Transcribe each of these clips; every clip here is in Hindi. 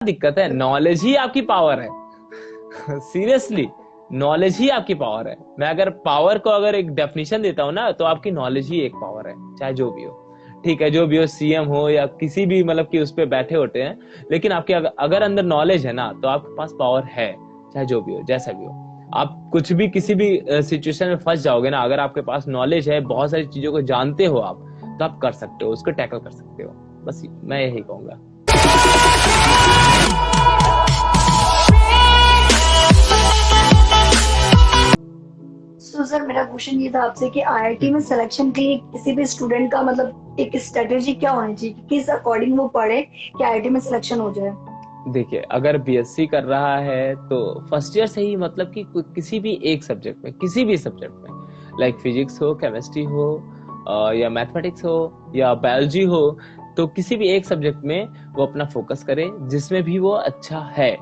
दिक्कत है, नॉलेज ही आपकी पावर है। सीरियसली, नॉलेज ही आपकी पावर है। मैं अगर पावर को अगर एक डेफिनेशन देता हूँ ना, तो आपकी नॉलेज ही एक पावर है, चाहे जो भी हो। ठीक है, जो भी हो, सीएम हो या किसी भी मतलब कि उस पे बैठे होते हैं, लेकिन आपके अगर अंदर नॉलेज है ना, तो आपके पास पावर है, चाहे जो भी हो, जैसा भी हो। आप कुछ भी किसी भी सिचुएशन में फंस जाओगे ना, अगर आपके पास नॉलेज है, बहुत सारी चीजों को जानते हो आप, तो आप कर सकते हो, उसको टैकल कर सकते हो। बस मैं यही कहूंगा। तो सर मेरा क्वेश्चन ये था आपसे कि आईआईटी में सिलेक्शन के लिए किसी भी स्टूडेंट का मतलब एक स्ट्रेटेजी क्या होनी चाहिए कि किस अकॉर्डिंग वो पढ़े कि आईआईटी में सिलेक्शन हो जाए। देखिए, अगर बीएससी कर रहा है तो फर्स्ट ईयर से ही मतलब कि किसी भी एक सब्जेक्ट में, किसी भी सब्जेक्ट में, लाइक फिजिक्स हो, केमिस्ट्री हो, या मैथमेटिक्स हो, या बायोलॉजी हो, तो किसी भी एक सब्जेक्ट में वो अपना फोकस करे, जिसमें भी वो अच्छा है,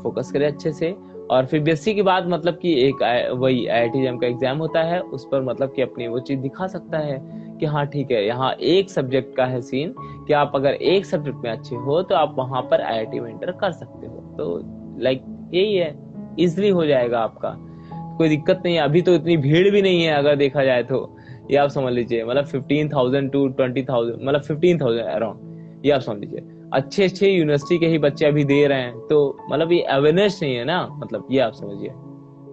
फोकस करे अच्छे से। और फिर बीएससी के बाद मतलब कि एक वही आईआईटी जेईई का एग्जाम होता है, उस पर मतलब कि अपनी वो चीज दिखा सकता है कि हाँ ठीक है, यहाँ एक सब्जेक्ट का है सीन कि आप अगर एक सब्जेक्ट में अच्छे हो तो आप वहां पर आईआईटी में एंटर कर सकते हो। तो लाइक यही है, इजिली हो जाएगा आपका, कोई दिक्कत नहीं है। अभी तो इतनी भीड़ भी नहीं है अगर देखा जाए तो, ये आप समझ लीजिए, मतलब 15,000 to 20,000, मतलब 15,000 अराउंड, ये आप समझ लीजिए। अच्छे अच्छे यूनिवर्सिटी के ही बच्चे अभी दे रहे हैं, तो मतलब ये अवेयरनेस नहीं है ना, मतलब ये आप समझिए।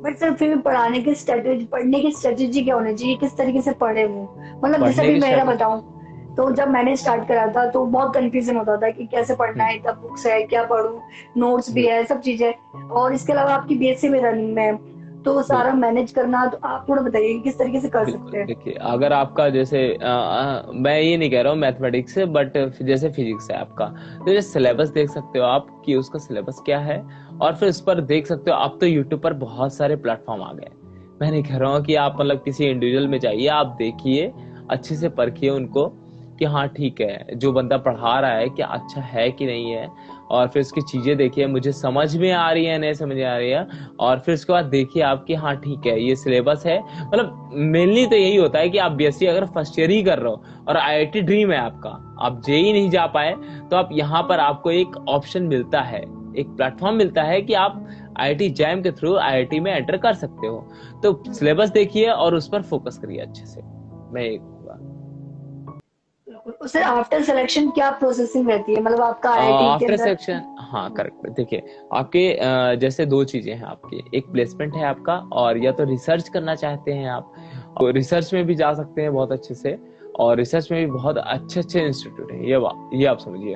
बट सर फिर भी पढ़ाने की स्ट्रेटेजी, पढ़ने की स्ट्रेटेजी क्या होनी चाहिए, किस तरीके से पढ़े वो। मतलब जैसे पढ़ने अभी की मेरा स्ट्रेटेजी। बताऊं तो जब मैंने स्टार्ट करा था तो बहुत कंफ्यूजन होता था कि कैसे पढ़ना है, इतना बुक्स है, क्या पढूं, नोट्स भी है, सब चीजें। और इसके अलावा आपकी बीएससी में रनिंग में है, तो सारा बिल्कुल मैनेज करना, तो आप थोड़ा बताइए कि किस तरीके से कर बिल्कुल। सकते हैं। देखिए, अगर आपका जैसे मैं ये नहीं कह रहा हूँ मैथमेटिक्स से, बट जैसे फिजिक्स है आपका, तो जैसे सिलेबस देख सकते हो आप कि उसका सिलेबस क्या है, और फिर उस पर देख सकते हो। अब तो यूट्यूब पर बहुत सारे प्लेटफॉर्म आ गए। मैं नहीं कह रहा हूँ कि आप मतलब किसी इंडिविजुअल में जाइए, आप देखिए, अच्छे से परखिए उनको कि हाँ ठीक है, जो बंदा पढ़ा रहा है क्या अच्छा है कि नहीं है। और फिर उसकी चीजें देखिए, मुझे समझ में आ रही है नहीं समझ में आ रही है। और फिर उसके बाद देखिए आप कि हाँ ठीक है, ये सिलेबस है। मतलब मेनली तो यही होता है कि आप बीएससी अगर फर्स्ट ईयर ही कर रहे हो और आईआईटी ड्रीम है आपका, आप जेई नहीं जा पाए, तो आप यहाँ पर आपको एक ऑप्शन मिलता है, एक प्लेटफॉर्म मिलता है कि आप आईआईटी जैम के थ्रू आईआईटी में एंटर कर सकते हो। तो सिलेबस देखिए और उस पर फोकस करिए अच्छे से, मैं ये कहूंगा। उससे आफ्टर सिलेक्शन क्या प्रोसेसिंग रहती है, मतलब आपका आईआईटी के आफ्टर अंदर। सेक्शन, हाँ करेक्ट। देखिए, आपके जैसे दो चीजें हैं आपकी, एक प्लेसमेंट है आपका, और या तो रिसर्च करना चाहते हैं आप, और रिसर्च में भी जा सकते हैं बहुत अच्छे से। और रिसर्च में भी बहुत अच्छे अच्छे इंस्टीट्यूट है, ये आप समझिए।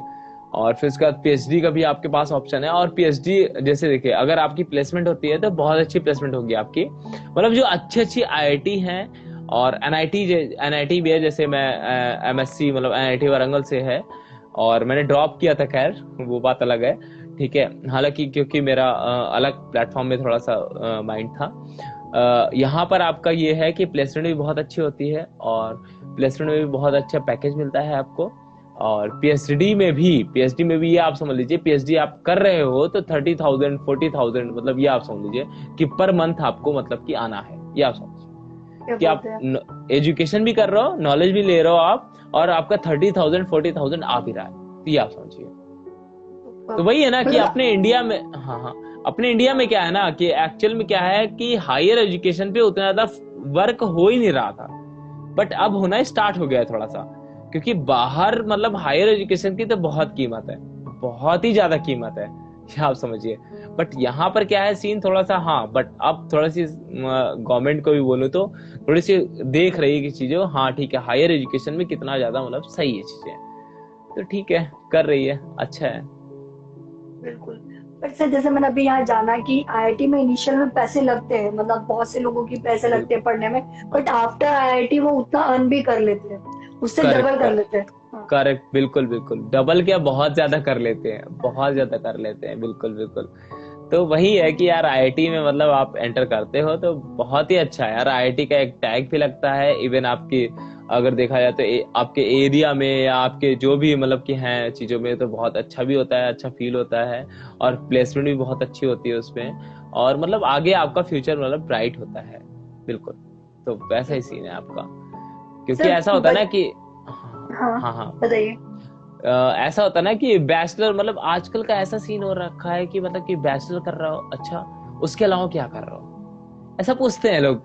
और फिर उसके बाद पीएचडी का भी आपके पास ऑप्शन है। और पीएचडी जैसे देखिए, अगर आपकी प्लेसमेंट होती है तो बहुत अच्छी प्लेसमेंट होगी आपकी, मतलब जो अच्छी अच्छी आईआईटी हैं। और एनआईटी भी है, जैसे मैं एमएससी मतलब एनआईटी वारंगल से है, और मैंने ड्रॉप किया था, खैर वो बात अलग है। ठीक है, हालांकि क्योंकि मेरा अलग प्लेटफॉर्म में थोड़ा सा माइंड था। यहाँ पर आपका ये है कि प्लेसमेंट भी बहुत अच्छी होती है, और प्लेसमेंट में भी बहुत अच्छा पैकेज मिलता है आपको। और पीएचडी में भी ये आप समझ लीजिए, पीएचडी आप कर रहे हो तो 30,000 40,000, मतलब ये आप समझ लीजिए कि पर मंथ आपको मतलब कि आना है, ये आप समझ क्या कि बोलते आप हैं। एजुकेशन भी कर रहे हो, नॉलेज भी ले रहे हो आप, और आपका 30,000 40,000 आ भी रहा है, तो ये आप समझिए। तो वही है ना कि अपने मतलब इंडिया में, हाँ हाँ, अपने इंडिया में क्या है ना कि एक्चुअल में क्या है कि हायर एजुकेशन पे उतना ज्यादा वर्क हो ही नहीं रहा था, बट अब होना स्टार्ट हो गया है थोड़ा सा। क्योंकि बाहर मतलब हायर एजुकेशन की तो बहुत कीमत है, बहुत ही ज्यादा कीमत है, ये आप समझिए। बट यहाँ पर क्या है सीन थोड़ा सा, हाँ, बट अब थोड़ा सी गवर्नमेंट को भी बोलो तो थोड़ी सी देख रही है कि चीजें, हाँ ठीक है, हायर एजुकेशन में कितना ज्यादा मतलब सही है चीजें, तो ठीक है, कर रही है, अच्छा है। बिल्कुल। पर सर जैसे मैंने अभी यहाँ जाना कि आईआईटी में इनिशियल में पैसे लगते हैं, मतलब बहुत से लोगों की पैसे लगते हैं बिल्कुल पढ़ने में। बट आफ्टर आईआईटी वो उतना अर्न भी कर लेते हैं, उससे डबल करेक्ट। कर लेते हैं। हाँ। करेक्ट, बिल्कुल बिल्कुल, डबल क्या, बहुत ज्यादा कर लेते हैं, बहुत ज्यादा कर लेते हैं, बिल्कुल बिल्कुल। तो वही है कि यार आईआईटी में मतलब आप एंटर करते हो तो बहुत ही अच्छा है यार। आईआईटी का एक टैग भी लगता है, इवन आपकी अगर देखा जाए तो आपके एरिया में या आपके जो भी मतलब कि हैं चीजों में, तो बहुत अच्छा भी होता है, अच्छा फील होता है। और प्लेसमेंट भी बहुत अच्छी होती है उसमें, और मतलब आगे आपका फ्यूचर मतलब ब्राइट होता है, बिल्कुल। तो वैसा ही बिल्कुल। सीन है आपका, क्योंकि सर ऐसा होता है ना कि, हाँ हाँ हाँ, बताइए। ऐसा होता है ना कि बैचलर, मतलब आजकल का ऐसा सीन हो रखा है कि मतलब कि बैचलर कर रहा हो, अच्छा उसके अलावा क्या कर रहा हो, ऐसा पूछते हैं लोग।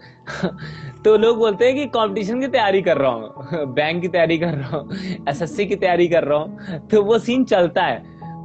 तो लोग बोलते हैं कि कंपटीशन की तैयारी कर रहा हूँ, बैंक की तैयारी कर रहा हूँ, एसएससी की तैयारी कर रहा हूँ। तो वो सीन चलता है।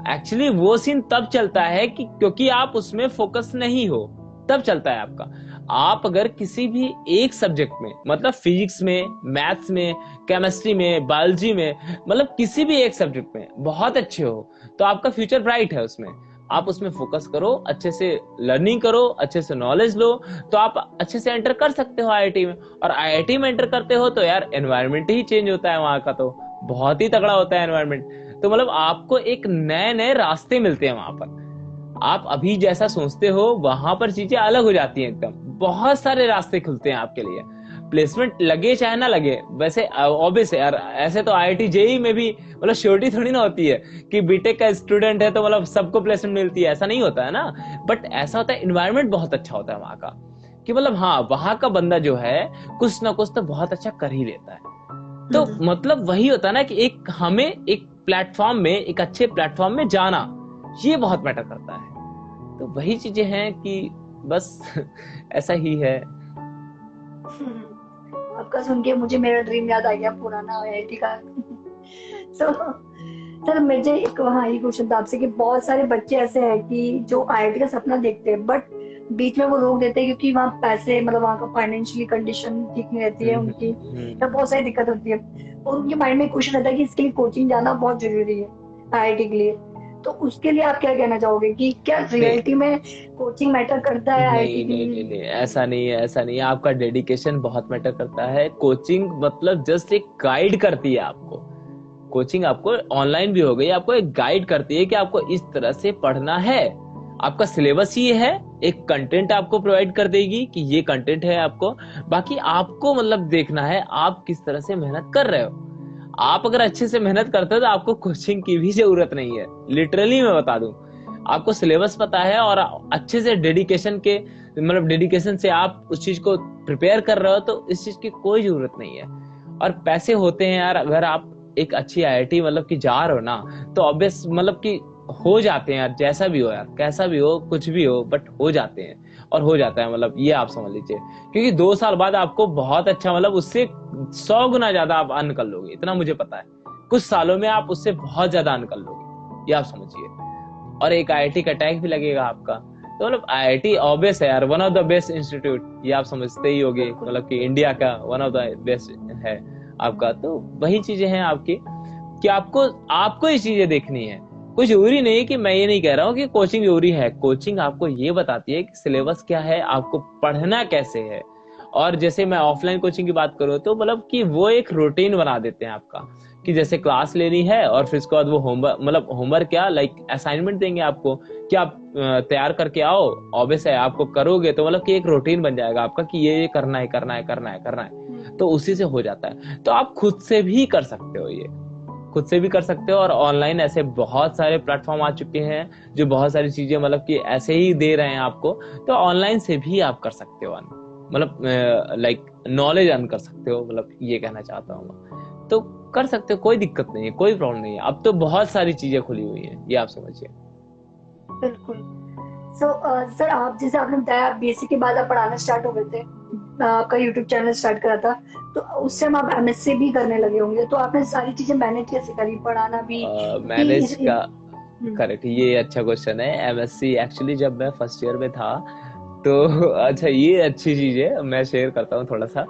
एक्चुअली वो सीन तब चलता है कि क्योंकि आप उसमें फोकस नहीं हो, तब चलता है आपका। आप अगर किसी भी एक सब्जेक्ट में, मतलब फिजिक्स में, मैथ्स में, केमिस्ट्री में, बायोलॉजी में, मतलब किसी भी एक सब्जेक्ट में बहुत अच्छे हो, तो आपका फ्यूचर ब्राइट है उसमें। आप उसमें फोकस करो, अच्छे से लर्निंग करो, अच्छे से नॉलेज लो, तो आप अच्छे से एंटर कर सकते हो आईआईटी में। और आईआईटी में एंटर करते हो तो यार एनवायरनमेंट ही चेंज होता है वहां का, तो बहुत ही तगड़ा होता है एनवायरनमेंट। तो मतलब आपको एक नए नए रास्ते मिलते हैं वहां पर। आप अभी जैसा सोचते हो वहां पर चीजें अलग हो जाती हैं एकदम, बहुत सारे रास्ते खुलते हैं आपके लिए। प्लेसमेंट लगे चाहे ना लगे, वैसे ऑब्वियस है यार, ऐसे तो आईआईटी जेई में भी मतलब श्योरिटी थोड़ी ना होती है कि बीटेक का स्टूडेंट है तो मतलब सबको प्लेसमेंट मिलती है, ऐसा नहीं होता है ना। बट ऐसा होता है, इन्वायरमेंट बहुत अच्छा होता है वहां का, कि मतलब हाँ वहां का बंदा जो है कुछ ना कुछ तो बहुत अच्छा कर ही लेता है। तो मतलब वही होता है ना कि एक हमें एक प्लेटफॉर्म में, एक अच्छे प्लेटफॉर्म में जाना, ये बहुत मैटर करता है। तो वही चीजें हैं कि बस ऐसा ही है। आपका सुन के मुझे मेरा ड्रीम याद आ गया पुराना आईआईटी का। सो सर मुझे एक वहाँ ये क्वेश्चन था आपसे कि बहुत सारे बच्चे ऐसे हैं कि जो आईआईटी का सपना देखते हैं बट बीच में वो रोक देते हैं क्योंकि वहाँ पैसे, मतलब वहाँ का फाइनेंशियली कंडीशन ठीक नहीं रहती है उनकी, या बहुत सारी दिक्कत होती है। और उनके माइंड में क्वेश्चन रहता है कि इसके लिए कोचिंग जाना बहुत जरूरी है आईआईटी के लिए। तो उसके लिए आप क्या कहना चाहोगे कि क्या नहीं रियलिटी में कोचिंग मैटर करता है आईआईटी नहीं के नहीं लिए? नहीं नहीं, ऐसा नहीं है, ऐसा नहीं है। आपका डेडिकेशन बहुत मैटर करता है। कोचिंग मतलब जस्ट एक गाइड करती है आपको। कोचिंग आपको ऑनलाइन भी हो गई, आपको एक गाइड करती है कि आपको इस तरह से पढ़ना है। आपका सिलेबस ये है, एक कंटेंट आपको प्रोवाइड कर देगी कि ये कंटेंट है आपको। बाकी आपको मतलब देखना है आप किस तरह से मेहनत कर रहे हो। आप अगर अच्छे से मेहनत करते हो तो आपको कोचिंग की भी जरूरत नहीं है, लिटरली मैं बता दूं। आपको सिलेबस पता है और अच्छे से डेडिकेशन के, मतलब डेडिकेशन से आप उस चीज को प्रिपेयर कर रहे हो, तो इस चीज की कोई जरूरत नहीं है। और पैसे होते हैं यार, अगर आप एक अच्छी आईआईटी मतलब की जा रहे हो ना, तो ऑब्वियस मतलब कि हो जाते हैं यार, जैसा भी हो यार, कैसा भी हो, कुछ भी हो, बट हो जाते हैं। और हो जाता है, मतलब ये आप समझ लीजिए। क्योंकि 2 साल बाद आपको बहुत अच्छा, मतलब उससे 100 गुना ज्यादा आप अर्न कर लोगे, इतना मुझे पता है। कुछ सालों में आप उससे बहुत ज्यादा अर्न कर लोगे, ये आप समझिए। और एक आईआईटी का टैग भी लगेगा आपका। तो मतलब आईआईटी ऑब्वियस है यार, one of the best institute, ये आप समझते ही होगे, मतलब कि इंडिया का वन ऑफ द बेस्ट है आपका। तो वही चीजें हैं आपकी, कि आपको आपको ये चीजें देखनी है। कोई जरूरी नहीं है, कि मैं ये नहीं कह रहा हूँ कि कोचिंग जरूरी है। कोचिंग आपको ये बताती है कि सिलेबस क्या है, आपको पढ़ना कैसे है। और जैसे मैं ऑफलाइन कोचिंग की बात करूँ तो मतलब कि वो एक रूटीन बना देते हैं आपका, कि जैसे क्लास लेनी है और फिर उसके बाद वो होमवर्क, मतलब होमवर्क क्या, लाइक असाइनमेंट देंगे आपको कि आप तैयार करके आओ। ऑब्वियस है आपको करोगे तो मतलब कि एक रूटीन बन जाएगा आपका कि ये करना है, करना है, करना है, करना है। तो उसी से हो जाता है। तो आप खुद से भी कर सकते हो, ये खुद से भी कर सकते हो। और ऑनलाइन ऐसे बहुत सारे प्लेटफॉर्म आ चुके हैं जो बहुत सारी चीजें मतलब कि ऐसे ही दे रहे हैं आपको। तो ऑनलाइन से भी आप कर सकते हो, मतलब लाइक नॉलेज अर्न कर सकते हो, मतलब ये कहना चाहता हूँ मैं। तो कर सकते हो, कोई दिक्कत नहीं है, कोई प्रॉब्लम नहीं है। अब तो बहुत सारी चीजें खुली हुई हैं, ये आप समझिए। बिल्कुल। सो सर आप जैसे आपने बताया आप बीएससी के बाद आप पढ़ाना स्टार्ट हो गए थे, आपका यूट्यूब चैनल स्टार्ट करा था, तो उस टाइम आप एमएससी भी करने लगे होंगे, तो आपने सारी चीजें मैनेज कैसे करी, पढ़ाना भी, क्योंकि मैनेज का हम्म, करेक्ट, ये अच्छा क्वेश्चन है। एमएससी एक्चुअली जब मैं फर्स्ट ईयर में था तो अच्छा ये अच्छी चीज है, मैं शेयर करता हूँ थोड़ा सा।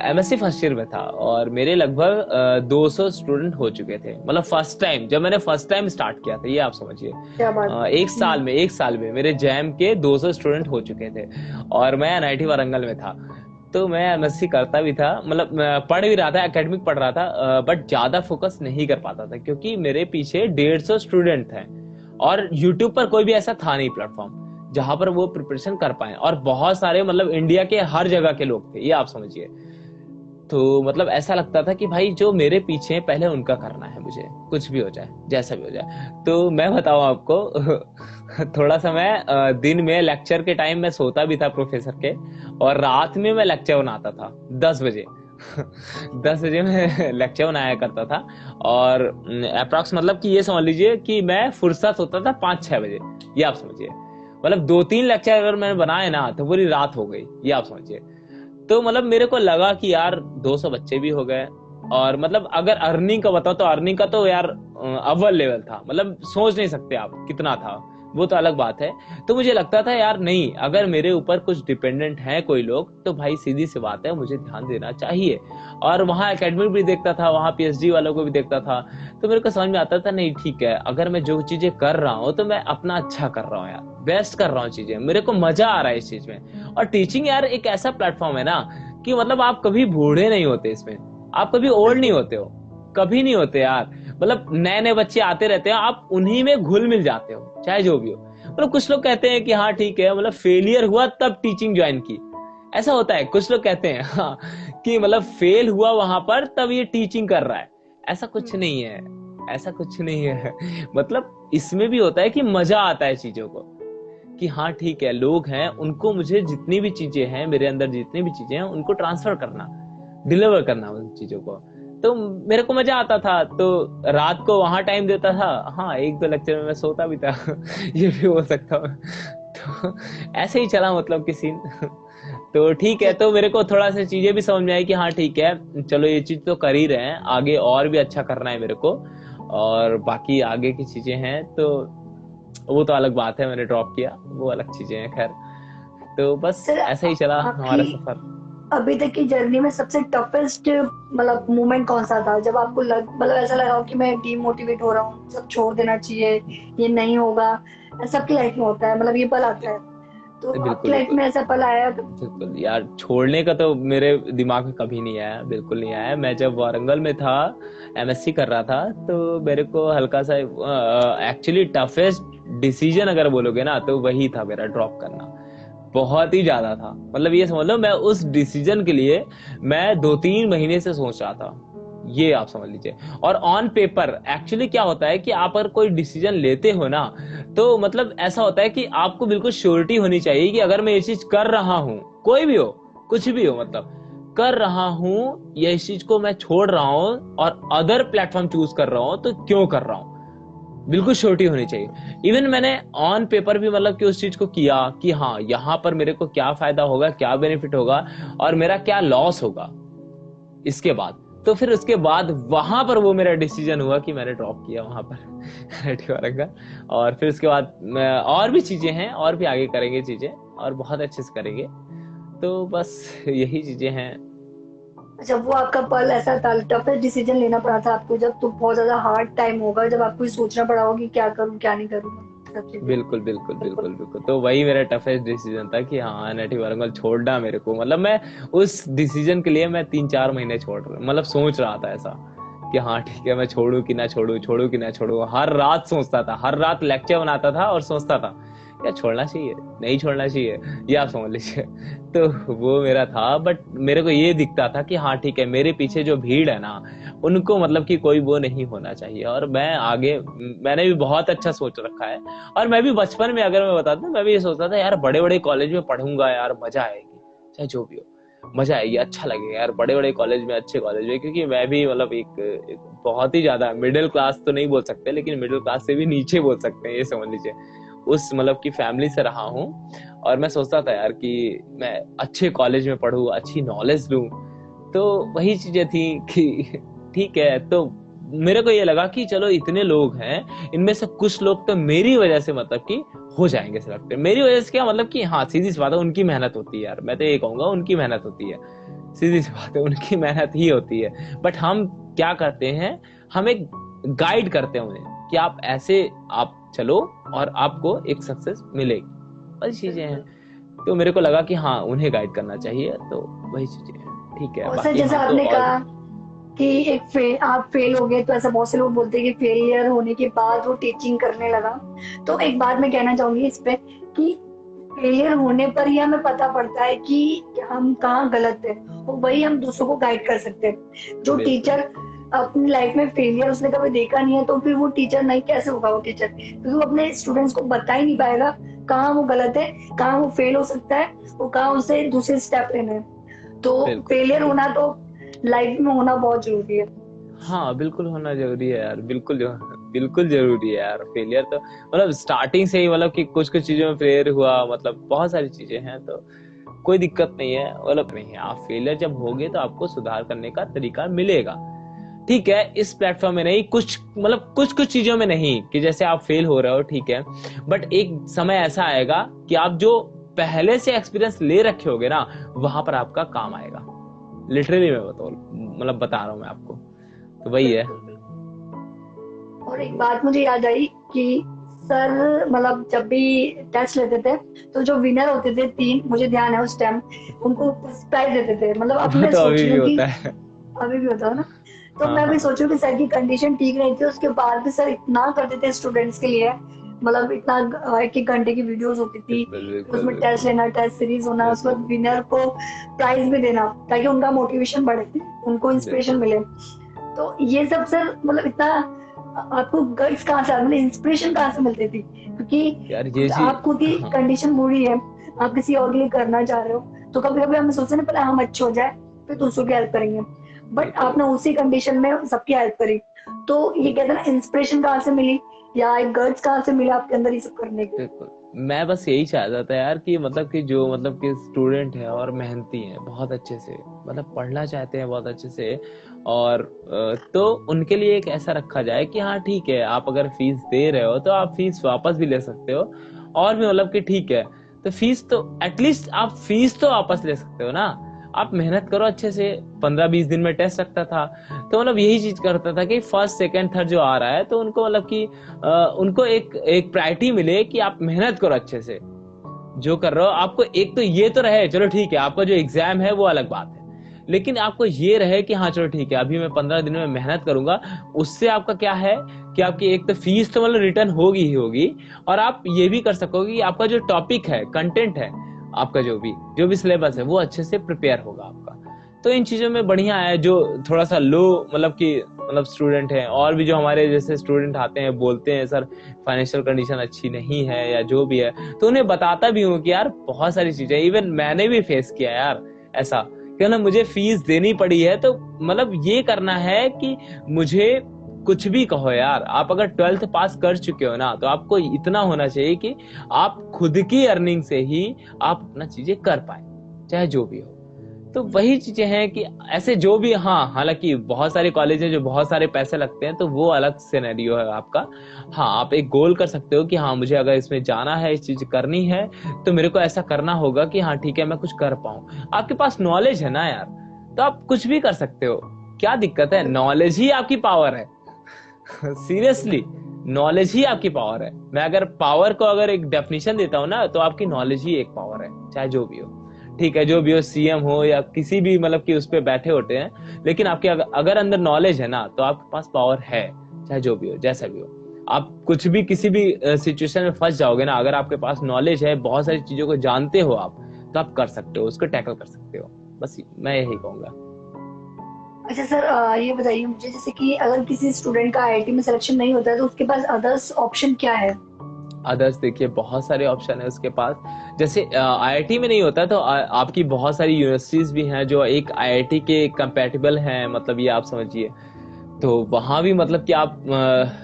एमएससी फर्स्ट ईयर में था और मेरे लगभग 200 स्टूडेंट हो चुके थे, मतलब फर्स्ट टाइम जब मैंने फर्स्ट टाइम स्टार्ट किया था, ये आप समझिए। क्या बात है। एक साल में मेरे जैम के 200 स्टूडेंट हो चुके थे। और मैं एनआईटी वारंगल में था। तो मैं एमएससी करता भी था, मतलब मैं पढ़ भी रहा था, एकेडमिक पढ़ रहा था, बट ज्यादा फोकस नहीं कर पाता था क्योंकि मेरे पीछे 150 स्टूडेंट थे। और यूट्यूब पर कोई भी ऐसा था नहीं प्लेटफॉर्म जहां पर वो प्रिपरेशन कर पाए। और बहुत सारे मतलब इंडिया के हर जगह के लोग थे, ये आप समझिए। तो मतलब ऐसा लगता था कि भाई जो मेरे पीछे हैं, पहले उनका करना है मुझे, कुछ भी हो जाए, जैसा भी हो जाए। तो मैं बताऊं आपको, थोड़ा सा मैं दिन में लेक्चर के टाइम में सोता भी था प्रोफेसर के, और रात में मैं लेक्चर बनाता था 10 बजे। 10 बजे मैं लेक्चर बनाया करता था, और अप्रॉक्स मतलब कि ये समझ लीजिए कि मैं फुर्सत होता था 5-6 बजे, ये आप समझिए। मतलब 2-3 लेक्चर अगर मैंने बनाए ना तो पूरी रात हो गई, ये आप समझिए। तो मतलब मेरे को लगा कि यार 200 बच्चे भी हो गए, और मतलब अगर अर्निंग का बताओ तो अर्निंग का तो यार अव्वल लेवल था, मतलब सोच नहीं सकते आप कितना था, वो तो अलग बात है। तो मुझे लगता था यार नहीं, अगर मेरे ऊपर कुछ डिपेंडेंट है कोई लोग, तो भाई सीधी सी बात है मुझे ध्यान देना चाहिए। और वहाँ एकेडमिक भी देखता था, वहाँ पीएचडी वालों को भी देखता था, तो मेरे को समझ में आता था नहीं ठीक है, अगर मैं जो चीजें कर रहा हूँ तो मैं अपना अच्छा कर रहा हूँ यार, बेस्ट कर रहा हूँ चीजें, मेरे को मजा आ रहा है इस चीज में। और टीचिंग यार एक ऐसा प्लेटफॉर्म है ना कि मतलब आप कभी बूढ़े नहीं होते इसमें, आप कभी ओल्ड नहीं होते हो, कभी नहीं होते यार। मतलब नए नए बच्चे आते रहते हैं, आप उन्हीं में घुल मिल जाते हो चाहे जो भी हो। मतलब कुछ लोग कहते हैं कि हाँ ठीक है, मतलब फेलियर हुआ तब टीचिंग ज्वाइन की, ऐसा होता है, कुछ लोग कहते हैं हाँ कि मतलब फेल हुआ वहां पर तब ये टीचिंग कर रहा है। ऐसा कुछ नहीं है, ऐसा कुछ नहीं है। मतलब इसमें भी होता है कि मजा आता है चीजों को, कि हाँ ठीक है, लोग हैं, उनको मुझे जितनी भी चीजें हैं मेरे अंदर, जितनी भी चीजें हैं उनको ट्रांसफर करना, डिलीवर करना उन चीजों को। तो मेरे को मजा आता था, तो रात को वहां टाइम देता था, हाँ 1-2 लेक्चर में मैं सोता भी था ये भी हो सकता हूँ। तो ऐसे ही चला मतलब कि सीन। तो ठीक है, तो मेरे को थोड़ा सा चीजें भी समझ में आई कि हाँ ठीक है, चलो ये चीज तो कर ही रहे हैं, आगे और भी अच्छा करना है मेरे को, और बाकी आगे की चीजें हैं तो वो तो अलग बात है, मैंने ड्रॉप किया, वो अलग चीजें हैं खैर। तो बस सर ऐसा ही चला आपकी हमारा सफर। अभी तक की जर्नी में सबसे टफेस्ट मतलब मोमेंट कौन सा था, जब आपको मतलब ऐसा लगा हो कि मैं डीमोटिवेट हो रहा हूँ, सब छोड़ देना चाहिए, ये नहीं होगा। सबकी लाइफ में होता है, मतलब ये पल आता है, तो आपकी बिल्कुल लाइफ बिल्कुल में ऐसा पल आया कभी? बिल्कुल यार, छोड़ने का तो मेरे दिमाग में कभी नहीं आया, बिल्कुल नहीं आया। मैं जब वारंगल में था, एमएससी कर रहा था, तो मेरे को हल्का सा एक्चुअली टफेस्ट डिसीजन अगर बोलोगे ना तो वही था मेरा, ड्रॉप करना। बहुत ही ज्यादा था, मतलब ये समझ लो मैं उस डिसीजन के लिए मैं 2-3 महीने से सोच रहा था, ये आप समझ लीजिए। और ऑन पेपर एक्चुअली क्या होता है कि आप अगर कोई डिसीजन लेते हो ना, तो मतलब ऐसा होता है कि आपको बिल्कुल श्योरिटी होनी चाहिए कि अगर मैं ये चीज कर रहा हूं, कोई भी हो, कुछ भी हो, मतलब कर रहा हूं, ये इस चीज को मैं छोड़ रहा हूं और अदर प्लेटफॉर्म चूज कर रहा हूं, तो क्यों कर रहा हूं, बिल्कुल श्योरिटी होनी चाहिए। इवन मैंने ऑन पेपर भी मतलब कि उस चीज को किया कि हाँ यहाँ पर मेरे को क्या फायदा होगा, क्या बेनिफिट होगा, और मेरा क्या लॉस होगा इसके बाद। तो फिर उसके बाद वहां पर वो मेरा डिसीजन हुआ कि मैंने ड्रॉप किया वहां पर IIT वारंगल। और फिर उसके बाद और भी चीजें हैं, और भी आगे करेंगे चीजें, और बहुत अच्छे से करेंगे। तो बस यही चीजें हैं। अच्छा, वो आपका पल ऐसा था, टफेस्ट डिसीजन लेना पड़ा था आपको, जब तो बहुत ज्यादा हार्ड टाइम होगा, जब आपको ये सोचना पड़ा होगा कि क्या करूं क्या नहीं करूं, सब चीजें। बिल्कुल बिल्कुल बिल्कुल। बिल्कुल बिल्कुल, तो वही मेरा टफेस्ट डिसीजन था कि हाँ IIT वारंगल छोड़ना मेरे को, मतलब मैं उस डिसीजन के लिए मैं 3-4 महीने छोड़ रहा, मतलब सोच रहा था ऐसा कि हाँ ठीक है, मैं छोड़ू कि ना छोड़ू, छोड़ू कि ना छोड़ू, हर रात सोचता था, हर रात लेक्चर बनाता था और सोचता था क्या छोड़ना चाहिए, नहीं छोड़ना चाहिए, ये आप समझ लीजिए। तो वो मेरा था, बट मेरे को ये दिखता था कि हाँ ठीक है, मेरे पीछे जो भीड़ है ना, उनको मतलब कि कोई वो नहीं होना चाहिए, और मैं आगे, मैंने भी बहुत अच्छा सोच रखा है। और मैं भी बचपन में अगर मैं बता दूं, मैं भी ये सोचता था यार बड़े बड़े कॉलेज में पढ़ूंगा यार, मजा आएगी, चाहे जो भी हो मजा आएगी, अच्छा लगेगा यार बड़े बड़े कॉलेज में, अच्छे कॉलेज में। क्योंकि मैं भी मतलब एक बहुत ही ज्यादा मिडिल क्लास तो नहीं बोल सकते, लेकिन मिडिल क्लास से भी नीचे बोल सकते हैं, ये समझ लीजिए, उस मतलब की फैमिली से रहा हूँ। और मैं सोचता था यार कि मैं अच्छे कॉलेज में पढूं, अच्छी नॉलेज लूं। तो वही चीजें थी कि ठीक है, तो मेरे को ये लगा कि चलो इतने लोग हैं, इनमें से कुछ लोग तो मेरी वजह से मतलब कि हो जाएंगे सिलेक्टेड। मेरी वजह से क्या मतलब कि हाँ सीधी सी बात है, उनकी मेहनत होती है यार, मैं तो ये कहूंगा उनकी मेहनत होती है, सीधी सी बात है, उनकी मेहनत ही होती है। बट हम क्या करते हैं, हम एक गाइड करते हैं उन्हें कि आप ऐसे आप चलो और आपको एक सक्सेस मिलेगी, वही चीजें हैं। तो मेरे को लगा कि हाँ उन्हें गाइड करना चाहिए, तो वही चीजें हैं। ठीक है, और सर बाकी जैसे हम तो आपने और कहा कि आप फेल हो गए, तो ऐसा बहुत से लोग बोलते हैं कि फेलियर होने के बाद वो टीचिंग करने लगा। तो एक बात मैं कहना चाहूंगी इस पे कि फेलियर होने पर ही हमें पता पड़ता है कि हम कहाँ गलत है, और वही हम दूसरों को गाइड कर सकते हैं। जो बिल्कुल टीचर अपनी लाइफ में फेलियर उसने कभी देखा नहीं है, तो फिर वो टीचर नहीं कैसे होगा वो टीचर, क्योंकि वो अपने स्टूडेंट्स को बता ही नहीं पाएगा कहाँ वो गलत है, कहाँ वो फेल हो सकता है, और कहाँ उसे दूसरे स्टेप लेने हैं। तो बिल्कुल फेलियर होना तो लाइफ में होना बहुत जरूरी है। हाँ बिल्कुल होना जरूरी है यार, बिल्कुल जरूरी है यार। फेलियर तो मतलब स्टार्टिंग से ही मतलब कि कुछ कुछ चीजों में फेलियर हुआ, मतलब बहुत सारी चीजें हैं, तो कोई दिक्कत नहीं है। मतलब नहीं, आप फेलियर जब होगे तो आपको सुधार करने का तरीका मिलेगा। ठीक है, इस प्लेटफॉर्म में नहीं, कुछ मतलब कुछ कुछ चीजों में नहीं कि जैसे आप फेल हो रहे हो, ठीक है, बट एक समय ऐसा आएगा कि आप जो पहले से एक्सपीरियंस ले रखे होगे ना, वहां पर आपका काम आएगा। लिटरली मैं मतलब बता रहा हूँ मैं आपको, तो वही है। बिल्कुल बिल्कुल। और एक बात मुझे याद आई कि सर मतलब जब भी टेस्ट लेते थे तो जो विनर होते थे 3, मुझे ध्यान है उस टाइम, उनको प्राइज देते थे। मतलब अब वो मैं तो सोच अभी रही भी हूँ कि होता है। अभी भी होता है ना, तो हाँ मैं भी हाँ, सोचू कि सर की कंडीशन ठीक नहीं थी, उसके बाद भी सर इतना करते थे स्टूडेंट्स के लिए। मतलब इतना 1-1 घंटे की वीडियोस होती थी, बिल्कुल फिर बिल्कुल उसमें टेस्ट बिल्कुल लेना, टेस्ट सीरीज होना, उसके बाद बिल्कुल विनर को प्राइज भी देना ताकि उनका मोटिवेशन बढ़े, उनको इंस्पिरेशन बिल्कुल। मिले। तो ये सब सर मतलब इतना आपको गाइड्स कहाँ से मतलब इंस्पिरेशन कहाँ से मिलती थी, क्योंकि यार ये खुद चीज, आप खुद की हाँ कंडीशन बुरी है, आप किसी और के लिए करना चाह रहे हो, तो कभी कभी हम सोचते हैं ना पहले हम अच्छे हो जाए फिर दूसरों की हेल्प करेंगे, बट बिल्कुल आपने उसी कंडीशन में सबकी हेल्प करी। तो ये कहते हैं ना इंस्पिरेशन कहाँ से मिली या एक गर्ल्स कहाँ से मिले आपके अंदर ये सब करने के। बिल्कुल। मैं बस यही चाहता था यार कि मतलब कि जो मतलब कि स्टूडेंट है और मेहनती है, बहुत अच्छे से मतलब पढ़ना चाहते हैं बहुत अच्छे से, और तो उनके लिए एक ऐसा रखा जाए कि हाँ ठीक है, आप अगर फीस दे रहे हो तो आप फीस वापस भी ले सकते हो, और भी मतलब कि ठीक है, तो फीस तो एटलीस्ट आप फीस तो वापस ले सकते हो ना। आप मेहनत करो अच्छे से। 15-20 दिन में टेस्ट रखता था, तो मतलब यही चीज करता था कि फर्स्ट सेकंड थर्ड जो आ रहा है तो उनको मतलब कि उनको एक एक प्रायोरिटी मिले कि आप मेहनत करो अच्छे से जो कर रहे हो। आपको एक तो ये तो रहे, चलो ठीक है, आपका जो एग्जाम है वो अलग बात है, लेकिन आपको ये रहे कि हाँ चलो ठीक है, अभी मैं 15 दिन में मेहनत करूंगा। उससे आपका क्या है कि आपकी एक तो फीस तो मतलब रिटर्न होगी ही होगी, और आप ये भी कर सकोगे कि आपका जो टॉपिक है, कंटेंट है, आपका जो भी सिलेबस है वो अच्छे से प्रिपेयर होगा आपका। तो इन चीजों में बढ़िया है। जो थोड़ा सा लो मतलब कि मतलब स्टूडेंट है, और भी जो हमारे जैसे स्टूडेंट आते हैं बोलते हैं सर फाइनेंशियल कंडीशन अच्छी नहीं है या जो भी है, तो उन्हें बताता भी हूँ कि यार बहुत सारी चीजें, इवन मैंने भी फेस किया यार ऐसा, कि ना मुझे फीस देनी पड़ी है, तो मतलब ये करना है कि मुझे कुछ भी कहो यार, आप अगर 12th पास कर चुके हो ना, तो आपको इतना होना चाहिए कि आप खुद की अर्निंग से ही आप अपना चीजें कर पाए, चाहे जो भी हो। तो वही चीजें हैं कि ऐसे जो भी, हाँ हालांकि बहुत सारे कॉलेज है जो बहुत सारे पैसे लगते हैं, तो वो अलग सिनेरियो है आपका। हाँ आप एक गोल कर सकते हो कि हाँ मुझे अगर इसमें जाना है, इस चीज करनी है, तो मेरे को ऐसा करना होगा कि हाँ ठीक है मैं कुछ कर पाऊं। आपके पास नॉलेज है ना यार, तो आप कुछ भी कर सकते हो। क्या दिक्कत है, नॉलेज ही आपकी पावर है। सीरियसली, नॉलेज ही आपकी पावर है। मैं अगर पावर को अगर एक डेफिनेशन देता हूँ ना, तो आपकी नॉलेज ही एक पावर है, चाहे जो भी हो। ठीक है, जो भी हो, सीएम हो या किसी भी मतलब कि उस पे बैठे होते हैं, लेकिन आपके अगर अंदर नॉलेज है ना, तो आपके पास पावर है, चाहे जो भी हो, जैसा भी हो। आप कुछ भी किसी भी सिचुएशन में फंस जाओगे ना, अगर आपके पास नॉलेज है, बहुत सारी चीजों को जानते हो आप, तो आप कर सकते हो, उसको टैकल कर सकते हो। बस मैं यही कहूंगा। अच्छा सर, ये बताइए मुझे जैसे कि अगर किसी स्टूडेंट का आईआईटी में सिलेक्शन नहीं होता है तो उसके पास अदर्स ऑप्शन क्या है। अदर्स देखिए, बहुत सारे ऑप्शन है उसके पास। जैसे आईआईटी में नहीं होता, तो आपकी बहुत सारी यूनिवर्सिटीज भी हैं जो एक आईआईटी के कंपैटिबल हैं, मतलब ये आप समझिए। तो वहां भी मतलब कि आप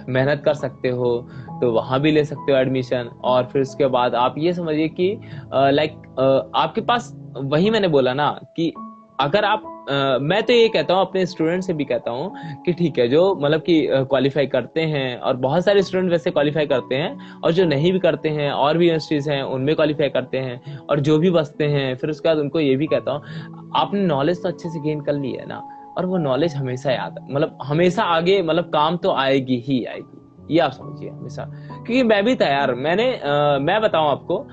मेहनत कर सकते हो, तो वहां भी ले सकते हो एडमिशन। और फिर उसके बाद आप ये समझिए कि लाइक आपके पास, वही मैंने बोला ना कि अगर आप मैं तो ये कहता हूँ, अपने स्टूडेंट से भी कहता हूँ कि ठीक है, जो मतलब कि क्वालिफाई करते हैं, और बहुत सारे स्टूडेंट वैसे क्वालिफाई करते हैं, और जो नहीं भी करते हैं, और भी यूनिवर्सिटीज हैं उनमें क्वालिफाई करते हैं, और जो भी बचते हैं, फिर उसके बाद उनको ये भी कहता हूँ, आपने नॉलेज तो अच्छे से गेन कर ली है ना, और वो नॉलेज हमेशा याद है, मतलब हमेशा आगे मतलब काम तो आएगी ही आएगी, ये आप समझिए हमेशा। क्योंकि मैं भी था यार, मैं बताऊं आपको,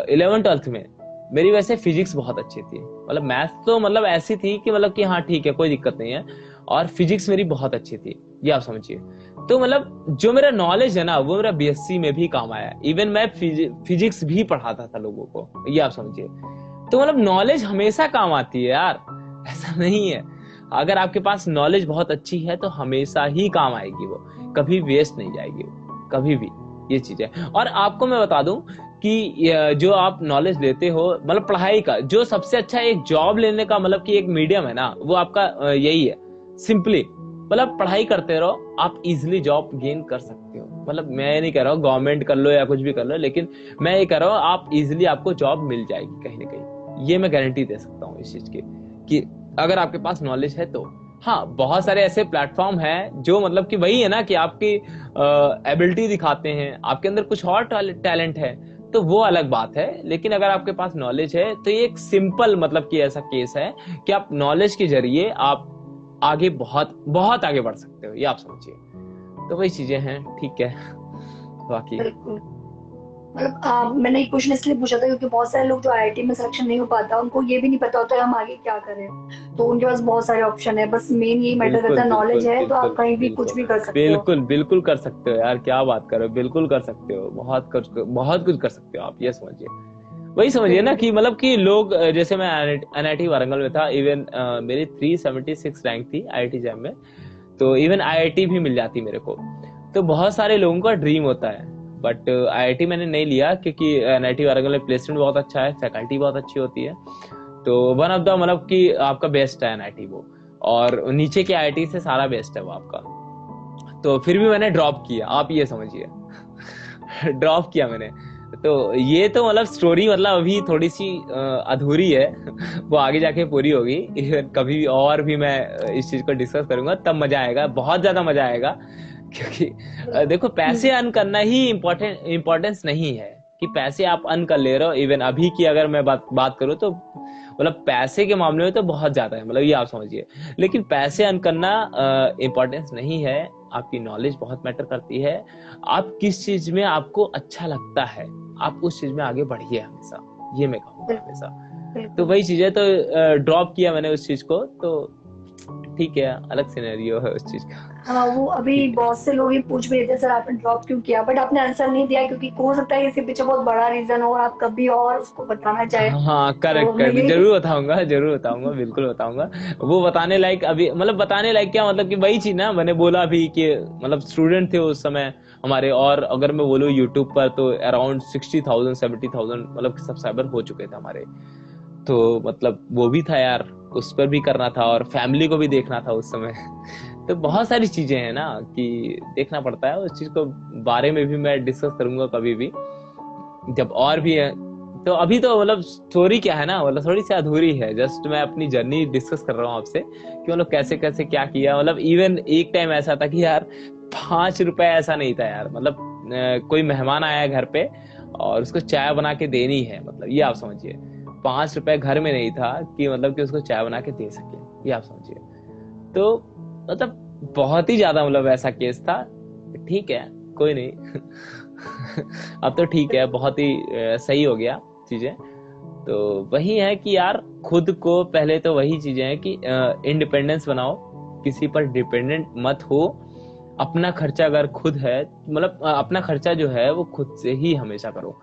11th-12th में मेरी वैसे फिजिक्स बहुत अच्छी थी, मतलब मैथ तो मतलब ऐसी थी कि मतलब कि हाँ ठीक है कोई दिक्कत नहीं है, और फिजिक्स मेरी बहुत अच्छी थी, ये आप समझिए। तो मतलब जो मेरा नॉलेज है ना, वो मेरा बीएससी में भी काम आया, इवन मैं फिजिक्स भी पढ़ाता था लोगों को, ये आप समझिए। तो मतलब नॉलेज हमेशा काम आती है यार, ऐसा नहीं है। अगर आपके पास नॉलेज बहुत अच्छी है तो हमेशा ही काम आएगी, वो कभी वेस्ट नहीं जाएगी वो, कभी भी। ये चीज है। और आपको मैं बता दूं कि जो आप नॉलेज लेते हो, मतलब पढ़ाई का जो सबसे अच्छा एक जॉब लेने का मतलब कि एक मीडियम है ना, वो आपका यही है सिंपली। मतलब पढ़ाई करते रहो, आप इजिली जॉब गेन कर सकते हो। मतलब मैं नहीं कह रहा हूँ गवर्नमेंट कर लो या कुछ भी कर लो, लेकिन मैं ये कह रहा हूँ आप इजिली आपको जॉब मिल जाएगी कहीं ना कहीं। ये मैं गारंटी दे सकता हूँ इस चीज की, कि अगर आपके पास नॉलेज है तो। हाँ, बहुत सारे ऐसे प्लेटफॉर्म हैं जो मतलब कि वही है ना कि आपकी एबिलिटी दिखाते हैं, आपके अंदर कुछ और टैलेंट है तो वो अलग बात है। लेकिन अगर आपके पास नॉलेज है तो ये एक सिंपल मतलब कि ऐसा केस है कि आप नॉलेज के जरिए आप आगे बहुत बहुत आगे बढ़ सकते हो, ये आप समझिए। तो वही चीजें हैं, ठीक है बाकी। बिल्कुल। मतलब मैंने ये क्वेश्चन इसलिए पूछा था क्योंकि बहुत सारे लोग जो आईआईटी में सिलेक्शन नहीं हो पाता, उनको ये भी नहीं पता होता है हम आगे क्या करें। तो उनके पास बहुत सारे ऑप्शन है, बस मेन यही मैटर करता बिल्कुल है, नॉलेज बिल्कुल है तो आप बिल्कुल कहीं भी कुछ बिल्कुल भी कर सकते हो। बिल्कुल बिल्कुल कर सकते हो यार, क्या बात कर रहे हो, बिल्कुल कर सकते हो, बहुत कुछ कर सकते हो आप, ये समझिए। वही समझिए ना कि बिल्कुल। मतलब कि लोग जैसे मैं एनआईटी वारंगल में था, इवन मेरी 376 रैंक थी आईआईटी जैम में, तो इवन आईआईटी भी मिल जाती मेरे को। तो बहुत सारे लोगों का ड्रीम होता है, बट आईआईटी मैंने नहीं लिया क्योंकि एनआईटी वारंगल में प्लेसमेंट बहुत अच्छा है, फैकल्टी बहुत अच्छी होती है। तो वन ऑफ द मतलब कि आपका बेस्ट है एनआईटी वो, और नीचे के आईआईटी से सारा बेस्ट है वो आपका। तो फिर भी मैंने ड्रॉप किया, आप ये समझिए। ड्रॉप किया मैंने। तो ये तो मतलब स्टोरी मतलब अभी थोड़ी सी अधूरी है। वो आगे जाके पूरी होगी। कभी और भी मैं इस चीज को डिस्कस करूंगा, तब मजा आएगा, बहुत ज्यादा मजा आएगा। क्योंकि देखो पैसे अर्न करना ही इम्पोर्टेंस नहीं है कि पैसे आप अर्न कर ले रहे हो। इवन अभी की अगर मैं बात करूं तो मतलब पैसे के मामले में तो बहुत ज्यादा है, मतलब ये आप समझिए। लेकिन पैसे अर्न करना इम्पोर्टेंस नहीं है, आपकी नॉलेज बहुत मैटर करती है। आप किस चीज में आपको अच्छा लगता है, आप उस चीज में आगे बढ़िए हमेशा, ये मैं कहूंगा हमेशा। तो बिल्कुल। वही चीज है, तो ड्रॉप किया मैंने उस चीज को, तो ठीक है, अलग सिनेरियो है उस चीज का। हाँ, वो अभी ठीक है। बहुत से लोग ये पूछ भी रहे थे सर आपने ड्रॉप क्यों किया, बट आपने आंसर नहीं दिया क्योंकि हो सकता है इसके पीछे बहुत बड़ा रीजन हो और आप कभी और उसको बताना चाहे। हाँ तो करेक्ट मैं करेक्ट, यही। जरूर बताऊंगा, जरूर बताऊंगा, बिल्कुल बताऊंगा। वो बताने लायक अभी मतलब बताने लायक क्या, मतलब कि वही चीज ना मैंने बोला अभी कि मतलब स्टूडेंट थे उस समय हमारे, और अगर मैं बोलूँ यूट्यूब पर तो अराउंड 60,000 70,000 मतलब सब्सक्राइबर हो चुके थे हमारे। तो मतलब वो भी था यार, उस पर भी करना था और फैमिली को भी देखना था उस समय। तो बहुत सारी चीजें हैं ना कि देखना पड़ता है, उस चीज को बारे में भी मैं डिस्कस करूंगा कभी भी जब और भी है। तो अभी तो मतलब स्टोरी क्या है ना, मतलब थोड़ी सी अधूरी है, जस्ट मैं अपनी जर्नी डिस्कस कर रहा हूँ आपसे कि मतलब कैसे कैसे क्या किया। मतलब इवन एक टाइम ऐसा था कि यार 5 रुपए ऐसा नहीं था यार, मतलब कोई मेहमान आया घर पे और उसको चाय बना के देनी है, मतलब ये आप समझिए। 5 रुपए घर में नहीं था कि मतलब कि उसको चाय बना के दे सके, ये आप समझिए। तो मतलब बहुत ही ज्यादा मतलब ऐसा केस था। ठीक है, कोई नहीं। अब तो ठीक है, बहुत ही सही हो गया चीजें। तो वही है कि यार खुद को पहले तो वही चीजें हैं कि इंडिपेंडेंस बनाओ, किसी पर डिपेंडेंट मत हो। अपना खर्चा अगर खुद है, मतलब अपना खर्चा जो है वो खुद से ही हमेशा करो।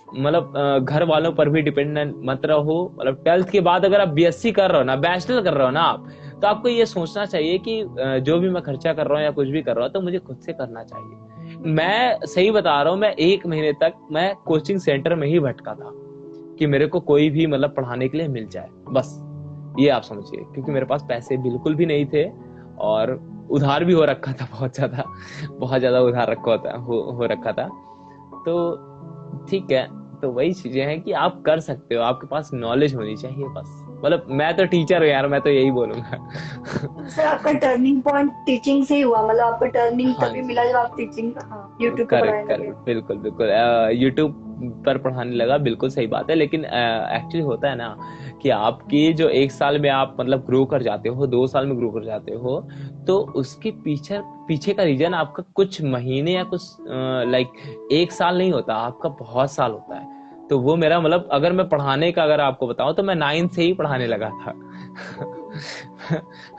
मतलब घर वालों पर भी डिपेंडेंट मत रहो। मतलब 12th के बाद अगर आप बीएससी कर रहे हो ना, बैचलर कर रहे हो ना आप, तो आपको ये सोचना चाहिए कि जो भी मैं खर्चा कर रहा हूँ या कुछ भी कर रहा हूँ तो मुझे खुद से करना चाहिए। मैं सही बता रहा हूँ, मैं 1 महीने तक मैं कोचिंग सेंटर में ही भटका था कि मेरे को कोई भी मतलब पढ़ाने के लिए मिल जाए बस, ये आप समझिए। क्योंकि मेरे पास पैसे बिल्कुल भी नहीं थे और उधार भी हो रखा था, बहुत ज्यादा उधार रखा होता हो रखा था। तो ठीक है, तो वही चीजें हैं कि आप कर सकते हो, आपके पास नॉलेज होनी चाहिए बस। मतलब मैं तो टीचर हूँ यार, मैं तो यही बोलूंगा। तो सर आपका टर्निंग पॉइंट टीचिंग से ही हुआ, मतलब आपका टर्निंग हाँ तभी जी, मिला जब आप टीचिंग, हाँ, यूट्यूब पे करेक्ट पढ़ाने लगे। करेक्ट, बिल्कुल बिल्कुल। यूट्यूब पर पढ़ाने लगा, बिल्कुल सही बात है। लेकिन एक्चुअली होता है ना कि आपकी जो 1 साल में आप मतलब ग्रो कर जाते हो, 2 साल में ग्रो कर जाते हो, तो उसके पीछे पीछे का रीजन आपका कुछ महीने या कुछ लाइक 1 साल नहीं होता, आपका बहुत साल होता है। तो वो मेरा मतलब अगर मैं पढ़ाने का अगर आपको बताऊं तो मैं 9th से ही पढ़ाने लगा था।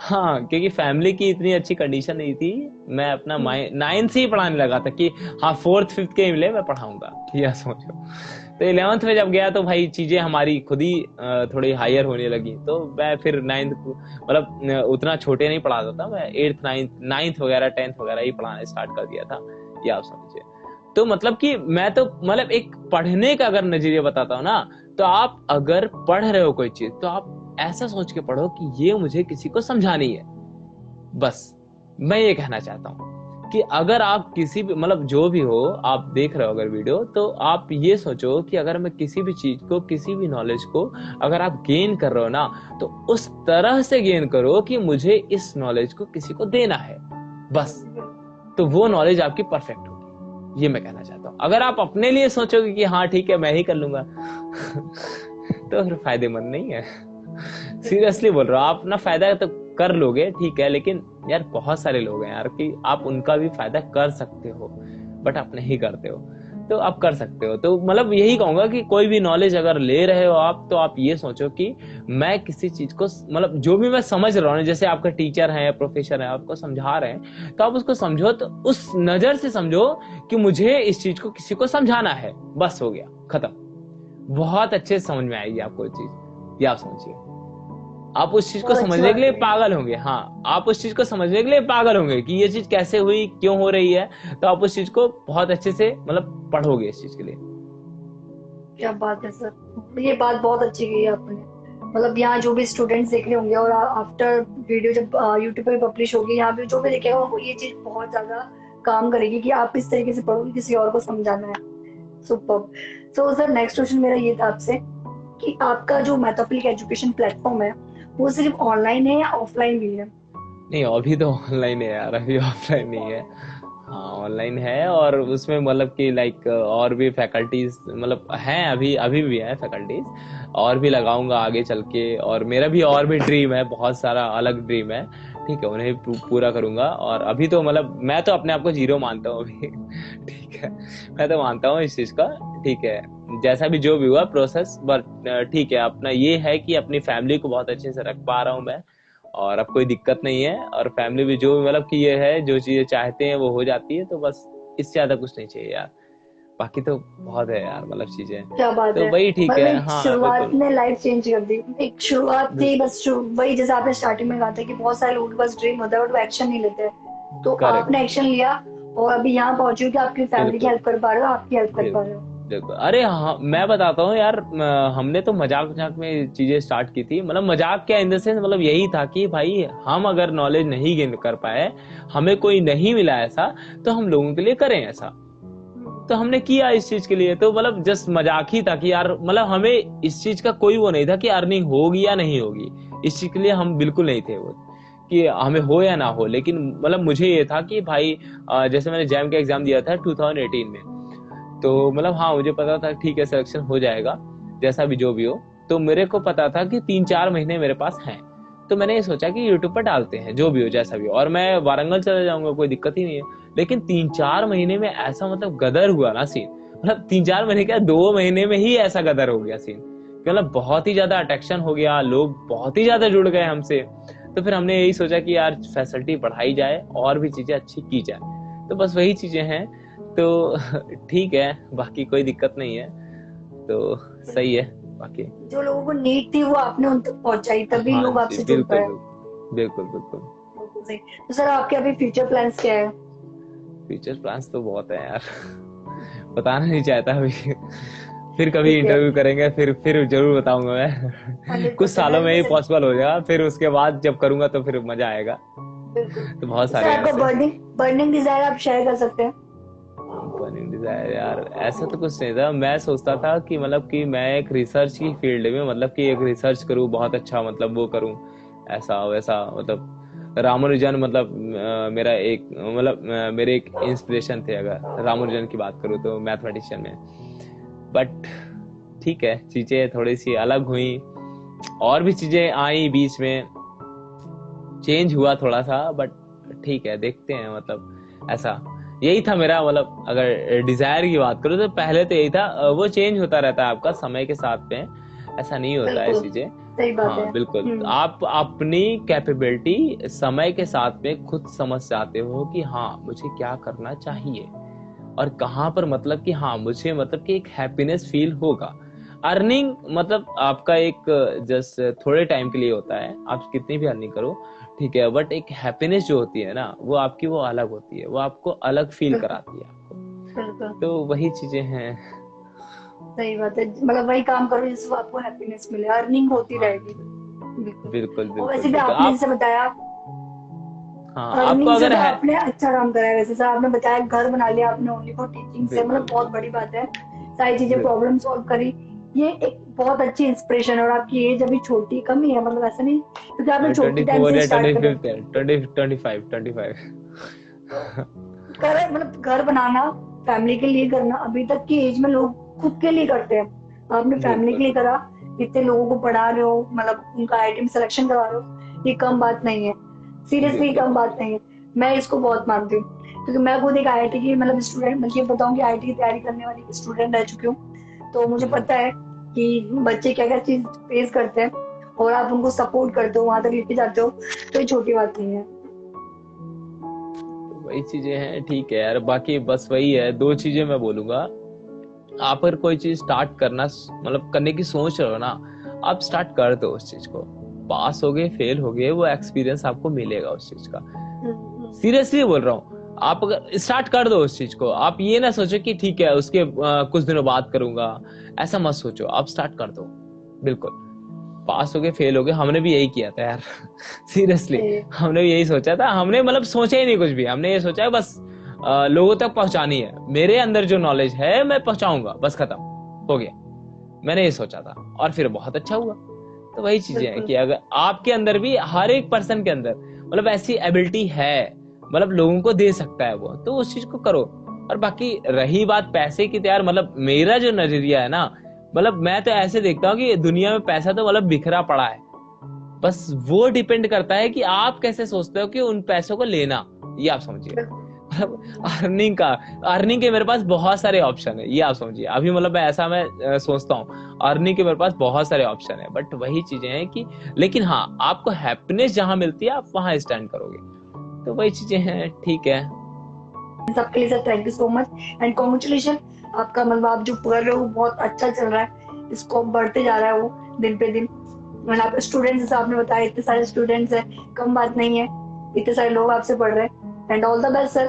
हाँ, क्योंकि फैमिली की इतनी अच्छी कंडीशन नहीं थी। मैं अपना 9th से ही पढ़ाने लगा था कि हाँ 4th 5th के मिले मैं पढ़ाऊंगा, यह सोचो। तो 11th में जब गया तो भाई चीजें हमारी खुद ही थोड़ी हायर होने लगी। तो मैं फिर 9th मतलब उतना छोटे नहीं पढ़ाता था मैं, 8th 9th वगैरह 10th वगैरह ही पढ़ाना स्टार्ट कर दिया था, ये आप समझिए। तो मतलब कि मैं तो मतलब एक पढ़ने का अगर नजरिया बताता हूँ ना, तो आप अगर पढ़ रहे हो कोई चीज तो आप ऐसा सोच के पढ़ो कि ये मुझे किसी को समझानी है। बस मैं ये कहना चाहता हूँ कि अगर आप किसी भी मतलब जो भी हो आप देख रहे हो अगर वीडियो, तो आप ये सोचो कि अगर मैं किसी भी चीज को, किसी भी नॉलेज को अगर आप गेन कर रहे हो ना, तो उस तरह से गेन करो कि मुझे इस नॉलेज को किसी को देना है बस। तो वो नॉलेज आपकी परफेक्ट होगी, ये मैं कहना चाहता हूँ। अगर आप अपने लिए सोचोगे कि हाँ ठीक है मैं ही कर लूंगा तो फिर फायदेमंद नहीं है। सीरियसली बोल रहा हूँ, आप अपना फायदा तो कर लोगे ठीक है, लेकिन यार बहुत सारे लोग हैं यार कि आप उनका भी फायदा कर सकते हो बट आप नहीं करते हो। तो आप कर सकते हो। तो मतलब यही कहूंगा कि कोई भी नॉलेज अगर ले रहे हो आप, तो आप ये सोचो कि मैं किसी चीज को मतलब जो भी मैं समझ रहा हूँ, जैसे आपका टीचर है, प्रोफेसर है, आपको समझा रहे हैं, तो आप उसको समझो, तो उस नजर से समझो कि मुझे इस चीज को किसी को समझाना है, बस हो गया खत्म। बहुत अच्छे से समझ में आएगी आपको चीज, ये आप समझिए। आप उस चीज को बहुत अच्छी समझने के बात लिए है। पागल होंगे। हाँ, आप उस चीज को समझने के लिए पागल होंगे कि ये चीज कैसे हुई, क्यों हो रही है, तो आप उस चीज को बहुत अच्छे से मतलब पढ़ोगे इस चीज के लिए। क्या बात है सर, ये बात बहुत अच्छी कही आपने। मतलब यहाँ जो भी स्टूडेंट्स देख रहे होंगे और आफ्टर वीडियो जब यूट्यूब पे पब्लिश होगी, यहाँ पे जो भी देखेगा उनको ये चीज बहुत ज्यादा काम करेगी कि आप इस तरीके से पढ़ो, किसी और को समझाना है। Super. So sir next question मेरा ये था आपसे कि आपका जो मैथोफिलिक एजुकेशन प्लेटफॉर्म है वो सिर्फ ऑनलाइन है या ऑफलाइन भी है? नहीं, अभी तो ऑनलाइन है यार, अभी ऑफलाइन नहीं है। हाँ ऑनलाइन है, और उसमें मतलब कि लाइक और भी फैकल्टीज मतलब हैं, अभी अभी भी हैं फैकल्टीज, और भी लगाऊंगा आगे चल के। और मेरा भी और भी ड्रीम है, बहुत सारा अलग ड्रीम है, ठीक है, उन्हें पूरा करूंगा। और अभी तो मतलब मैं तो अपने आप को जीरो मानता हूँ अभी ठीक है, मैं तो मानता हूँ इस चीज का, ठीक है, जैसा भी जो भी हुआ प्रोसेस, बट ठीक है, अपना ये है कि अपनी फैमिली को बहुत अच्छे से रख पा रहा हूँ मैं, और अब कोई दिक्कत नहीं है। और फैमिली भी जो मतलब कि ये है, जो चीजें चाहते हैं वो हो जाती है, तो बस इससे ज्यादा कुछ नहीं चाहिए यार। बाकी तो बहुत है यार मतलब चीजें, क्या बात तो है। वही ठीक मतलब है। एक हाँ शुरुआत बिल्कुल ने लाइफ चेंज कर दी। एक शुरुआत थी बिल्कुल। बस वही जैसे आपने स्टार्टिंग में कहा था कि बहुत सारे लोगों के पास ड्रीम होता है बट वो एक्शन नहीं लेते। तो करेक्ट। आपने एक्शन लिया और अभी यहाँ पहुंचे हो कि आपकी फैमिली की बिल्कुल हेल्प कर पा रहे हो, आपकी हेल्प कर पा बिल्कुल रहे हो। बिल्कुल। अरे हाँ, मैं बताता हूँ यार, हमने तो मजाक मजाक में चीजें स्टार्ट की थी, मतलब मजाक क्या इन द सेंस, मतलब यही था कि भाई हम अगर नॉलेज नहीं गेन कर पाए, हमें कोई नहीं मिला ऐसा, तो हम लोगों के लिए करें ऐसा। तो हमने किया इस चीज के लिए, तो मतलब जस्ट मजाक ही था कि यार मतलब हमें इस चीज का कोई वो नहीं था कि अर्निंग होगी या नहीं होगी, इस चीज के लिए हम बिल्कुल नहीं थे वो कि हमें हो या ना हो। लेकिन मतलब मुझे ये था कि भाई जैसे मैंने जैम का एग्जाम दिया था 2018 में, तो मतलब हाँ मुझे पता था ठीक है सिलेक्शन हो जाएगा, जैसा भी जो भी हो। तो मेरे को पता था कि 3-4 महीने मेरे पास हैं, तो मैंने ये सोचा कि यूट्यूब पर डालते हैं जो भी हो जैसा भी हो, और मैं वारंगल चले जाऊंगा, कोई दिक्कत ही नहीं है। लेकिन 3-4 महीने में ऐसा मतलब गदर हुआ ना सीन, मतलब 3-4 महीने क्या, 2 महीने में ही ऐसा गदर हो गया सीन, मतलब बहुत ही ज्यादा अट्रैक्शन हो गया, लोग बहुत ही ज्यादा जुड़ गए हमसे। तो फिर हमने यही सोचा कि यार फैसिलिटी बढ़ाई जाए और भी चीजें अच्छी की जाए, तो बस वही चीजें हैं। तो ठीक है, बाकी कोई दिक्कत नहीं है, तो सही है बाकी। जो लोगों को नीड थी वो आपने उन तक पहुंचाई, तभी हाँ लोग जी आपसे जुड़ बिल्कुल पाए। बिल्कुल बिल्कुल बिल्कुल। बिल्कुल सही। तो सर आपके अभी फ्यूचर प्लान्स क्या है? फ्यूचर प्लान्स तो बहुत है यार बताना नहीं चाहता अभी फिर कभी ठीक है। इंटरव्यू करेंगे, फिर जरूर बताऊंगा मैं हंड्रेड कुछ परसेंट सालों मैं में ही वैसे। पॉसिबल हो जाएगा, फिर उसके बाद जब करूंगा तो फिर मजा आएगा। बिल्कुल। तो बहुत तो सर सारे हैं आपका ऐसे। बर्निंग बर्निंग डिजायर आप शेयर कर सकते हैं? बर्निंग डिजायर यार ऐसा तो कुछ नहीं था, मैं सोचता था कि मतलब कि मैं एक रिसर्च की फील्ड में मतलब कि एक रिसर्च करूँ बहुत अच्छा, मतलब वो करूँ ऐसा वैसा, मतलब रामानुजन मतलब मेरा एक मतलब मेरे एक इंस्पिरेशन थे, अगर रामानुजन की बात करूँ तो मैथमेटिशियन में। बट ठीक है, चीजें थोड़ी सी अलग हुई, और भी चीजें आई बीच में, चेंज हुआ थोड़ा सा, बट ठीक है देखते हैं, मतलब ऐसा यही था मेरा, मतलब अगर डिजायर की बात करूँ तो पहले तो यही था, वो चेंज होता रहता है आपका समय के साथ में, ऐसा नहीं होता है बिल्कुल चीजें। सही बात है। हाँ बिल्कुल, आप अपनी कैपेबिलिटी समय के साथ में खुद समझ जाते हो कि हाँ मुझे क्या करना चाहिए, और कहाँ पर मतलब कि हाँ मुझे मतलब कि एक हैप्पीनेस फील होगा। अर्निंग मतलब आपका एक जस्ट थोड़े टाइम के लिए होता है, आप कितनी भी अर्निंग करो ठीक है, बट एक हैप्पीनेस जो होती है ना, वो आपकी वो अलग होती है, वो आपको अलग फील बिल्कुल कराती है आपको। बिल्कुल तो वही चीजें हैं। सही बात है, मतलब वही काम करो जिससे आपको हैप्पीनेस मिले, अर्निंग होती हाँ रहेगी। बिल्कुल। बिल्कुल और बिल्कुल वैसे भी बिल्कुल। आपने आप, जैसे बताया, हाँ आपको अर्निंग से अगर तो है, आपने अच्छा काम करा है। वैसे सर आपने बताया घर बना लिया आपने ओनली फॉर टीचिंग से, मतलब बिल्कुल बहुत बिल्कुल बड़ी बात है। सारी चीजें बिल्कुल। प्रॉब्लम सॉल्व करी, ये एक बहुत अच्छी इंस्पिरेशन है। और आपकी एज अभी छोटी कम ही है, मतलब ऐसा नहीं, क्योंकि आपने छोटी टाइम 24 से या स्टार्ट कर 25 है, रखी। 25 25। तो कर मतलब घर बनाना फैमिली के लिए करना, अभी तक की एज में लोग खुद के लिए करते हैं, आपने फैमिली बिल्कुल के लिए करा। इतने लोगों को पढ़ा रहे हो, मतलब उनका आईआईटी में सिलेक्शन करवा रहे हो, ये कम बात नहीं है, सीरियसली बिल्कुल कम बात बिल्कुल। नहीं है। मैं इसको बहुत मानती हूँ, क्योंकि मैं खुद एक आईआईटी की मतलब स्टूडेंट, मतलब ये बताऊँ कि आईआईटी की तैयारी करने वाली स्टूडेंट रह चुकी हूँ। तो मुझे हम्म। पता है कि बच्चे क्या क्या चीज फेस करते हैं, और आप उनको सपोर्ट करते हो, वहां तक लेके जाते हो, तो ये छोटी बात नहीं है। तो वही चीजें हैं, ठीक है यार। बाकी बस वही है, दो चीजें मैं बोलूंगा। आप अगर कोई चीज स्टार्ट करना मतलब करने की सोच रहे हो ना, आप स्टार्ट कर दो उस चीज को। पास हो गए फेल हो गए, वो एक्सपीरियंस आपको मिलेगा उस चीज का। सीरियसली बोल रहा हूँ, आप अगर स्टार्ट कर दो उस चीज को, आप ये ना सोचो कि ठीक है उसके कुछ दिनों बाद करूंगा, ऐसा मत सोचो, आप स्टार्ट कर दो। बिल्कुल। पास हो गए फेल हो गए, हमने भी यही किया था यार। सीरियसली, ए, हमने भी यही सोचा था, हमने मतलब सोचा ही नहीं कुछ भी, हमने ये सोचा है बस लोगों तक पहुंचानी है, मेरे अंदर जो नॉलेज है मैं पहुंचाऊंगा, बस खत्म हो गया। मैंने ये सोचा था, और फिर बहुत अच्छा हुआ। तो वही चीजें हैं बिल्कुल कि अगर आपके अंदर भी, हर एक पर्सन के अंदर मतलब ऐसी एबिलिटी है, मतलब लोगों को दे सकता है वो, तो उस चीज को करो। और बाकी रही बात पैसे की, तो यार मतलब मेरा जो नजरिया है ना, मतलब मैं तो ऐसे देखता हूँ कि दुनिया में पैसा तो मतलब बिखरा पड़ा है। बस वो डिपेंड करता है कि आप कैसे सोचते हो कि उन पैसों को लेना, ये आप समझिए। बिल्कुल। मतलब अर्निंग का, अर्निंग के मेरे पास बहुत सारे ऑप्शन है, ये आप समझिए। अभी मतलब मैं ऐसा मैं सोचता हूँ, अर्निंग के मेरे पास बहुत सारे ऑप्शन है, बट वही चीजें हैं कि, लेकिन हाँ आपको हैप्पीनेस जहां मिलती है आप वहां स्टैंड करोगे। तो वही चीजें हैं, ठीक है। सबके लिए sir thank you so much and congratulation. आपका मतलब आप जो कर रहे हो बहुत अच्छा चल रहा है, स्कोप बढ़ते जा रहा है वो दिन पे दिन। मतलब आप स्टूडेंट्स, जैसे आपने बताया इतने सारे स्टूडेंट्स हैं, कम बात नहीं है, इतने सारे लोग आपसे पढ़ रहे हैं। And all the best sir.